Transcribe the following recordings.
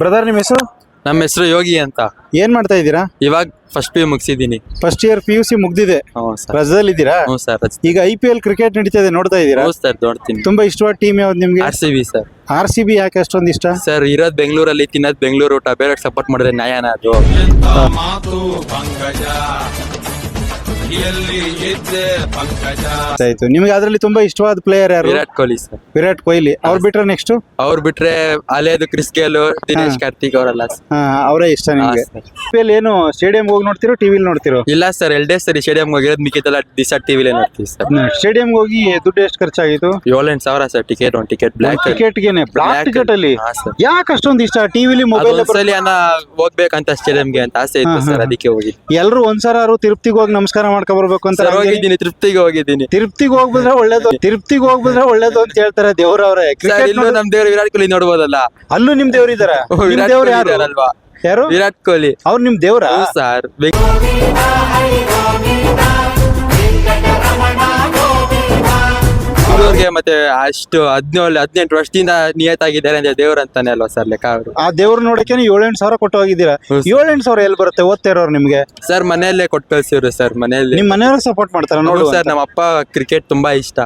Brother, ನಿಮ್ಮ ಹೆಸರು? ನಮ್ಮ ಹೆಸರು ಯೋಗಿ ಅಂತ. ಏನ್ ಮಾಡ್ತಾ ಇದ್ದೀರಾ? ಇವಾಗ ಫಸ್ಟ್ PU ಮುಗಿಸಿದೀನಿ. ಫಸ್ಟ್ ಇಯರ್ PUC ಮುಗ್ದಿದೆ. ರಜದಲ್ಲಿ ಇದ್ದೀರಾ? ಈಗ IPL ಕ್ರಿಕೆಟ್ ನಡೀತಾ ಇದೆ, ನೋಡ್ತಾ ಇದ್ದೀರಾ? ಸರ್ ನೋಡ್ತೀನಿ. ತುಂಬಾ ಇಷ್ಟವಾದ ಟೀಮ್ ಯಾವ್ದು ನಿಮ್ಗೆ? RCB sir. RCB ಯಾಕೆ ಅಷ್ಟೊಂದು ಇಷ್ಟ? ಸರ್ ಇರೋದ್ ಬೆಂಗಳೂರಲ್ಲಿ, ತಿನ್ನೋದ್ ಬೆಂಗಳೂರು ಊಟ, ಬೇರೆ ಸಪೋರ್ಟ್ ಮಾಡಿದ್ರೆ ನ್ಯಾಯನ ಅದು. ಆಯ್ತು. ನಿಮ್ಗೆ ಅದ್ರಲ್ಲಿ ತುಂಬಾ ಇಷ್ಟವಾದ ಪ್ಲೇಯರ್ ಯಾರು? ವಿರಾಟ್ ಕೊಹ್ಲಿ ಸರ್. ವಿರಾಟ್ ಕೊಹ್ಲಿ. ಅವ್ರು ಬಿಟ್ರೆ ನೆಕ್ಸ್ಟ್? ಅವ್ರು ಬಿಟ್ರೆ ಅಲೇದು ಕ್ರಿಸ್ ಗೇಲ್, ದಿನೇಶ್ ಕಾರ್ತಿಕ್ ಅವರೆಲ್ಲ. ಅವರೇ ಇಷ್ಟ ನಿಮ್ಗೆ? IPL ಏನು ಸ್ಟೇಡಿಯಂ ಹೋಗಿ ನೋಡ್ತಿರೋ, ಟಿವಿಲಿ ನೋಡ್ತಿರೋ? ಇಲ್ಲ ಸರ್, 2 days ಸರಿ ಸ್ಟೇಡಿಯಂ ಹೋಗಿರೋದು, ಮಿಕ್ಕಿದೆಲ್ಲ ದಿವಸ ಟಿವಿಲೇ ನೋಡ್ತೀವಿ ಸರ್. ಸ್ಟೇಡಿಯಂ ಹೋಗಿ ದುಡ್ಡು ಎಷ್ಟು ಖರ್ಚಾಗಿತ್ತು? 7,000 ಸರ್ ಟಿಕೆಟ್. ಒಂದು ಟಿಕೆಟ್ ಬ್ಲಾಕ್ ಟಿಕೆಟ್ಗೆನೆ. ಬ್ಲಾಕ್ ಟಿಕೆಟ್ ಅಲ್ಲಿ ಯಾಕೆ ಅಷ್ಟೊಂದು ಇಷ್ಟ? ಟಿವಿಲಿ ಮೊಬೈಲ್ ಹೋಗ್ಬೇಕಂತ ಸ್ಟೇಡಿಯಂಗೆ ಅಂತ ಆಸೆ ಇತ್ತು ಸರ್, ಅದಕ್ಕೆ ಹೋಗಿ. ಎಲ್ಲರೂ ಒಂದ್ಸಲ ತಿರುಪ್ತಿಗೆ ಹೋಗಿ ನಮಸ್ಕಾರ ಮಾಡ್ಕೊ ಬರ್ಬೇಕು ಅಂತ ಹೋಗಿದ್ದೀನಿ. ತೃಪ್ತಿಗೆ ಹೋಗಿದ್ದೀನಿ. ತಿರುಪ್ತಿಗೆ ಹೋಗ್ಬಿಟ್ರೆ ಒಳ್ಳೇದು, ತಿರುಪ್ತಿಗೆ ಹೋಗ್ಬಿಟ್ರೆ ಒಳ್ಳೇದು ಅಂತ ಹೇಳ್ತಾರೆ ದೇವ್ರವ್ರೆ. ನಮ್ ದೇವ್ರು ವಿರಾಟ್ ಕೊಹ್ಲಿ ನೋಡ್ಬೋದಲ್ಲ. ಅಲ್ಲೂ ನಿಮ್ ದೇವ್ರ ಇದಾರ? ದೇವ್ರು ಯಾರು? ಯಾರು? ವಿರಾಟ್ ಕೊಹ್ಲಿ. ಅವ್ರು ನಿಮ್ ದೇವ್ರ ಸರ್? ಮತ್ತೆ ಅಷ್ಟು 17-18 ವರ್ಷದಿಂದ ನಿಯತ್ತಾಗಿದ್ದಾರೆ ಅಂದ್ರೆ ದೇವ್ರ ಅಂತಾನೆ ಅಲ್ವಾ ಸರ್ ಲೆಕ್ಕ ಅವರು. ಆ ದೇವ್ರು ನೋಡಕ್ಕೆ 7-8 ಸಾವಿರ ಕೊಟ್ಟು ಹೋಗಿದ್ದೀರಾ? 7-8 ಸಾವಿರ ಎಲ್ಲಿ ಬರುತ್ತೆ ಓದ್ತಾ ಇರೋರು ನಿಮ್ಗೆ? ಸರ್ ಮನೆಯಲ್ಲೇ ಕೊಟ್ಟು ಕಳ್ಸಿವ್ರು ಸರ್. ಮನೆಯಲ್ಲಿ ನಿಮ್ ಮನೆಯವ್ರು ಸಪೋರ್ಟ್ ಮಾಡ್ತಾರ? ನೋಡಿ ಸರ್, ನಮ್ಮ ಅಪ್ಪ ಕ್ರಿಕೆಟ್ ತುಂಬಾ ಇಷ್ಟ.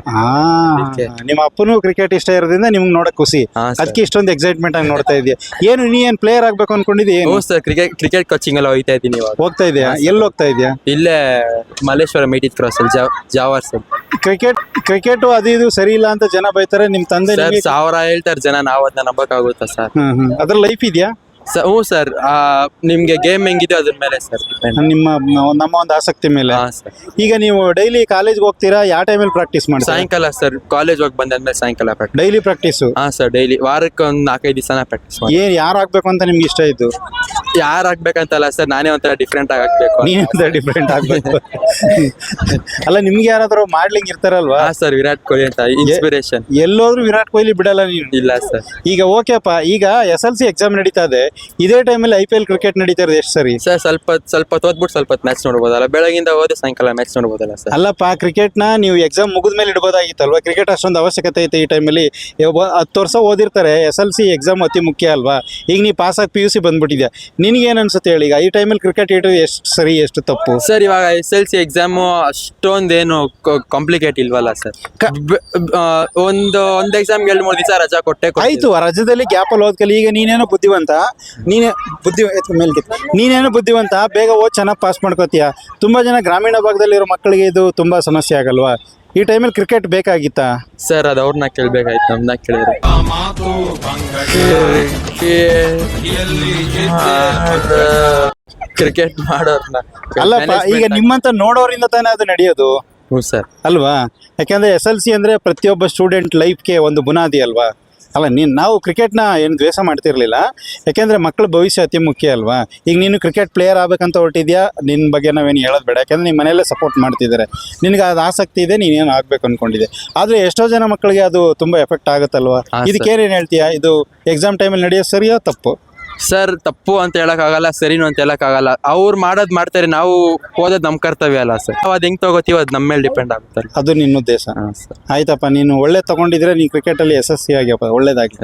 ನಿಮ್ಮ ಅಪ್ಪನೂ ಕ್ರಿಕೆಟ್ ಇಷ್ಟ ಇರೋದ್ರಿಂದ ನಿಮ್ಗೆ ನೋಡಕ್ ಖುಷಿ, ಅದಕ್ಕೆ ಇಷ್ಟೊಂದು ಎಕ್ಸೈಟ್ಮೆಂಟ್ ಆಗಿ ನೋಡ್ತಾ ಇದೆಯಾ? ಏನು ನೀ ಏನ್ ಪ್ಲೇಯರ್ ಆಗ್ಬೇಕು ಅನ್ಕೊಂಡಿದ್ಯಾ? ಸರ್ ಕ್ರಿಕೆಟ್ ಕೋಚಿಂಗ್ ಎಲ್ಲ ಹೋಗ್ತಾ ಇದ್ದೀನಿ. ಹೋಗ್ತಾ ಇದೆಯಾ? ಎಲ್ಲಿ ಹೋಗ್ತಾ ಇದೆಯಾ? ಇಲ್ಲೇ ಮಲ್ಲೇಶ್ವರ ಮೀಟಿದ್ ಕ್ರಾಸ್ ಅಲ್ಲಿ ಜಾವರ್ ಸರ್. ಕ್ರಿಕೆಟ್ ಅದು ಇದು ಸರಿ ಇಲ್ಲ ಅಂತ ಜನ ಬೈತಾರೆ. ನಿಮ್ ತಂದೆ 1000 ಹೇಳ್ತಾರೆ ಜನ, ನಾವು ಅದನ್ನ ನಂಬಕ್ಕಾಗುತ್ತಾ ಸರ್? ಅದ್ರ ಲೈಫ್ ಇದೆಯಾ? ಹ್ಞೂ ಸರ್. ನಿಮ್ಗೆ ಗೇಮ್ ಹೆಂಗಿದೆ ಅದ್ರ ಮೇಲೆ ಸರ್ ನಮ್ಮ ಒಂದು ಆಸಕ್ತಿ ಮೇಲೆ. ಈಗ ನೀವು ಡೈಲಿ ಕಾಲೇಜ್ ಹೋಗ್ತೀರಾ? ಯಾವ ಟೈಮಲ್ಲಿ ಪ್ರಾಕ್ಟೀಸ್ ಮಾಡ್ತೀರಾ? ಸಾಯಂಕಾಲ ಸರ್. ಕಾಲೇಜ್ ಹೋಗಿ ಬಂದಾದ್ಮೇಲೆ ಸಾಯಂಕಾಲ practice. Daily practice? Sir daily. ವಾರಕ್ಕೆ ಒಂದು 4-5 ದಿವಸನ ಪ್ರಾಕ್ಟೀಸ್ ಮಾಡಿ. ಯಾರು ಆಗ್ಬೇಕು ಅಂತ ನಿಮ್ಗೆ ಇಷ್ಟ ಇತ್ತು? ಯಾರು ಆಗ್ಬೇಕಂತಲ್ಲ ಸರ್, ನಾನೇ ಒಂಥರ ಡಿಫ್ರೆಂಟ್ ಆಗಿ ಆಗ್ಬೇಕು. ನೀವೇ ಡಿಫ್ರೆಂಟ್ ಆಗ್ಬೇಕು. ಅಲ್ಲ, ನಿಮ್ಗೆ ಯಾರಾದ್ರೂ ಮಾಡ್ಲಿಂಗ್ ಇರ್ತಾರಲ್ವಾ? ಸರ್ ವಿರಾಟ್ ಕೊಹ್ಲಿ ಅಂತ ಇನ್ಸ್ಪಿರೇಷನ್. ಎಲ್ಲೋದ್ರು ವಿರಾಟ್ ಕೊಹ್ಲಿ ಬಿಡಲ್ಲ ನೀವು? ಇಲ್ಲ ಸರ್. ಈಗ ಓಕೆಪ್ಪ, ಈಗ SLC ಎಕ್ಸಾಮ್ ನಡೀತಾ ಇದೆ, ಇದೇ ಟೈಮಲ್ಲಿ IPL ಕ್ರಿಕೆಟ್ ನಡೀತಾ ಇರೋದು ಎಷ್ಟು ಸರಿ? ಸರ್ ಸ್ವಲ್ಪ ಓದ್ಬಿಟ್ಟು ಸ್ವಲ್ಪ ಮ್ಯಾಚ್ ನೋಡ್ಬೋದಲ್ಲ, ಬೆಳಗಿಂದ ಹೋದ್ರೆ ಸಾಯಂಕಾಲ ಮ್ಯಾಚ್ ನೋಡ್ಬೋದಲ್ಲ ಸರ್? ಅಲ್ಲಪ್ಪ, ಕ್ರಿಕೆಟ್ ನ ನೀವು ಎಕ್ಸಾಮ್ ಮುಗಿದ್ಮೇಲೆ ಇಡ್ಬೋದಾಗಿತ್ತಲ್ವಾ? ಕ್ರಿಕೆಟ್ ಅಷ್ಟೊಂದು ಅವಶ್ಯಕತೆ ಐತೆ ಈ ಟೈಮಲ್ಲಿ. 10 ವರ್ಷ ಓದಿರ್ತಾರೆ, SLC ಎಕ್ಸಾಮ್ ಅತಿ ಮುಖ್ಯ ಅಲ್ವಾ? ಈಗ ನೀ ಪಾಸ್ ಆಗಿ PUC ಬಂದ್ಬಿಟ್ಟಿದ್ಯಾ, ನಿನ್ಗೇನ್ ಅನ್ಸುತ್ತೆ ಹೇಳಿ? ಈಗ ಈ ಟೈಮಲ್ಲಿ ಕ್ರಿಕೆಟ್ ಇಡೋದು ಎಷ್ಟು ಸರಿ, ಎಷ್ಟು ತಪ್ಪು? ಸರ್ ಇವಾಗ SLC ಎಕ್ಸಾಮ್ ಅಷ್ಟೊಂದೇನು ಕಾಂಪ್ಲಿಕೇಟ್ ಇಲ್ವಲ್ಲ ಸರ್? ಒಂದು ಎಕ್ಸಾಮ್ 2-3 ದಿವಸ ರಜಾ ಕೊಟ್ಟೆ ಆಯ್ತು. ರಜದಲ್ಲಿ ಗ್ಯಾಪ್ ಅಲ್ಲಿ ಓದ್ಕಲಿ. ಈಗ ನೀನೇನೋ ಬುದ್ಧಿವಂತ, ನೀನೇನು ಬುದ್ಧಿವಂತ, ಬೇಗ ಓದ್ ಚೆನ್ನಾಗಿ ಪಾಸ್ ಮಾಡ್ಕೋತೀಯ. ತುಂಬಾ ಜನ ಗ್ರಾಮೀಣ ಭಾಗದಲ್ಲಿರೋ ಮಕ್ಕಳಿಗೆ ಇದು ತುಂಬಾ ಸಮಸ್ಯೆ ಆಗಲ್ವಾ? ಈ ಟೈಮಲ್ಲಿ ಕ್ರಿಕೆಟ್ ಬೇಕಾಗಿತ್ತಾ? ಸರ್ ಅದು ಅವ್ರನ್ನ ಕೇಳ್ಬೇಕಾಯ್ತು, ನಮ್ನ ಕೇಳಿದ್ರೆ. ಕ್ರಿಕೆಟ್ ಮಾಡೋರ್ನ ಅಲ್ಲಪ್ಪ, ಈಗ ನಿಮ್ಮಂತ ನೋಡೋರಿಂದ ತಾನೇ ಅದು ನಡೆಯೋದು. ಹ್ಞೂ ಸರ್. ಅಲ್ವಾ? ಯಾಕಂದ್ರೆ SLC ಅಂದ್ರೆ ಪ್ರತಿಯೊಬ್ಬ ಸ್ಟೂಡೆಂಟ್ ಲೈಫ್ಗೆ ಒಂದು ಬುನಾದಿ ಅಲ್ವಾ? ಅಲ್ಲ, ನಾವು ಕ್ರಿಕೆಟ್ನ ಏನು ದ್ವೇಷ ಮಾಡ್ತಿರ್ಲಿಲ್ಲ, ಯಾಕೆಂದರೆ ಮಕ್ಕಳ ಭವಿಷ್ಯ ಅತಿ ಮುಖ್ಯ ಅಲ್ವಾ? ಈಗ ನೀನು ಕ್ರಿಕೆಟ್ ಪ್ಲೇಯರ್ ಆಗಬೇಕಂತ ಹೊರಟಿದ್ಯಾ, ನಿನ್ನ ಬಗ್ಗೆ ನಾವೇನು ಹೇಳೋದು ಬೇಡ, ಯಾಕೆಂದರೆ ನಿಮ್ಮ ಮನೆಯಲ್ಲೇ ಸಪೋರ್ಟ್ ಮಾಡ್ತಿದ್ದಾರೆ, ನಿನಗೆ ಅದು ಆಸಕ್ತಿ ಇದೆ, ನೀನೇನು ಆಗಬೇಕು ಅಂದ್ಕೊಂಡಿದ್ದೆ. ಆದರೆ ಎಷ್ಟೋ ಜನ ಮಕ್ಕಳಿಗೆ ಅದು ತುಂಬ ಎಫೆಕ್ಟ್ ಆಗುತ್ತಲ್ವಾ? ಇದಕ್ಕೇನೇನು ಹೇಳ್ತೀಯಾ? ಇದು ಎಕ್ಸಾಮ್ ಟೈಮಲ್ಲಿ ನಡೆಯೋದು ಸರಿಯೋ ತಪ್ಪು? ಸರ್ ತಪ್ಪು ಅಂತ ಹೇಳಕ್ಕಾಗಲ್ಲ, ಸರಿನೂ ಅಂತ ಹೇಳಕ್ಕಾಗಲ್ಲ. ಅವ್ರು ಮಾಡೋದು ಮಾಡ್ತಾರೆ, ನಾವು ಓದೋದು ನಮ್ಮ ಕರ್ತವ್ಯ ಅಲ್ಲ ಸರ್. ನಾವು ಅದು ಹೆಂಗೆ ತಗೋತೀವಿ ಅದು ನಮ್ಮ ಮೇಲೆ ಡಿಪೆಂಡ್ ಆಗುತ್ತೆ. ಅದು ನಿನ್ನ ಉದ್ದೇಶ. ಆಯ್ತಪ್ಪ, ನೀನು ಒಳ್ಳೆ ತಗೊಂಡಿದ್ರೆ ನೀನು ಕ್ರಿಕೆಟಲ್ಲಿ ಯಶಸ್ವಿ ಆಗ್ಯಪ್ಪ, ಒಳ್ಳೇದಾಗಿ.